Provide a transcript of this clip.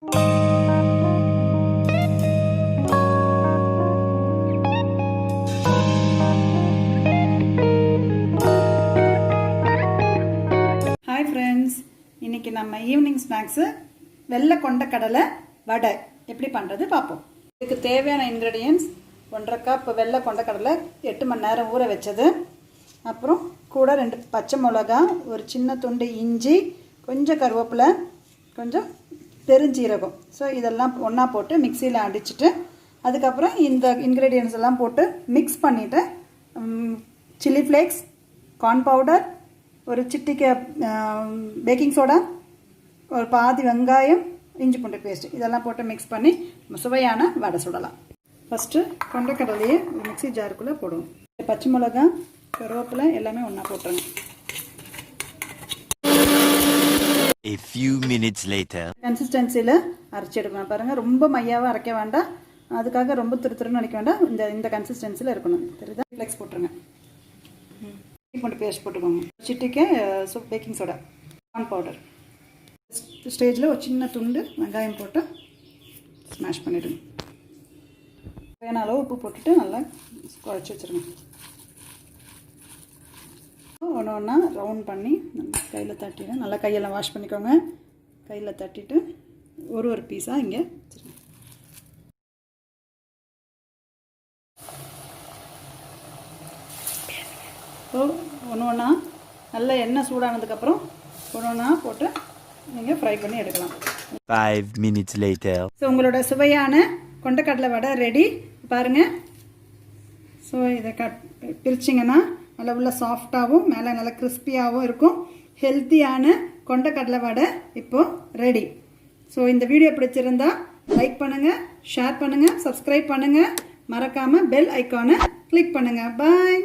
Hi friends, இன்றைக்கி நம்ம evening snacks வெள்ளை கொண்டக்கடலை வடை எப்படி பண்ணுறது பார்ப்போம். இதுக்கு தேவையான இன்க்ரீடியன்ட்ஸ் 1.5 கப் வெள்ளை கொண்டக்கடலை 8 மணி நேரம் ஊற வச்சது, அப்புறம் கூட 2 பச்சை மிளகா, ஒரு சின்ன துண்டு இஞ்சி, கொஞ்சம் கருவேப்பிலை, கொஞ்சம் பெருஞ்சீரகம். ஸோ இதெல்லாம் ஒன்றா போட்டு மிக்சியில் அடிச்சுட்டு அதுக்கப்புறம் இந்த இன்க்ரீடியன்ட்ஸ் எல்லாம் போட்டு மிக்ஸ் பண்ணிவிட்டு சில்லி ஃப்ளேக்ஸ், கார்ன் பவுடர், ஒரு சிட்டிக்கை பேக்கிங் சோடா, ஒரு பாதி வெங்காயம், இஞ்சி பூண்டு பேஸ்ட் இதெல்லாம் போட்டு மிக்ஸ் பண்ணி சுவையான வடை சுடலாம். ஃபஸ்ட்டு கொண்டக்கடலையே ஒரு மிக்சி ஜாருக்குள்ளே போடுவோம். பச்சை மிளகா, கருவேப்பிலை எல்லாமே ஒன்றா போட்டுருங்க. A few minutes later. கன்சிஸ்டன்சியில் அரைச்சி எடுக்கணும். பாருங்கள், ரொம்ப மையாவாக அரைக்க வேண்டாம், அதுக்காக ரொம்ப துருன்னு அரைக்க வேண்டாம், இந்த கன்சிஸ்டன்சியில் இருக்கணும். தெரியுதா? ஃப்ளெக்ஸ் போட்டுருங்க. பூண்டு பேஸ்ட் போட்டுக்கோங்க. சிட்டிக்கை பேக்கிங் சோடா, கார்ன் பவுடர். ஸ்டேஜில் ஒரு சின்ன துண்டு வெங்காயம் போட்டு ஸ்மாஷ் பண்ணிவிடுங்க. தேவையான அளவு உப்பு போட்டுட்டு நல்லா குழச்சி வச்சுருங்க. ஒன்று ஒன்றா ரவுண்ட் பண்ணி கையில் தட்டிட்டு நல்லா கையெல்லாம் வாஷ் பண்ணிக்கோங்க. கையில் தட்டிட்டு ஒரு பீஸாக இங்கே வச்சுருங்க. ஸோ ஒன்று ஒன்றா நல்லா எண்ணெய் சூடானதுக்கப்புறம் ஒன்று ஒன்றா போட்டு நீங்கள் ஃப்ரை பண்ணி எடுக்கலாம். 5 minutes later. ஸோ உங்களோட சுவையான கொண்டக்கடலை வடை ரெடி. பாருங்கள். ஸோ இதை பிரிச்சிங்கன்னா நல்லா உள்ள சாஃப்டாகவும் மேலே நல்லா கிறிஸ்பியாகவும் இருக்கும். ஹெல்த்தியான கொண்டக்கடலை வடை இப்போது ரெடி. ஸோ இந்த வீடியோ பிடிச்சிருந்தா லைக் பண்ணுங்கள், ஷேர் பண்ணுங்கள், சப்ஸ்கிரைப் பண்ணுங்கள், மறக்காமல் பெல் ஐக்கானை கிளிக் பண்ணுங்கள். பாய்.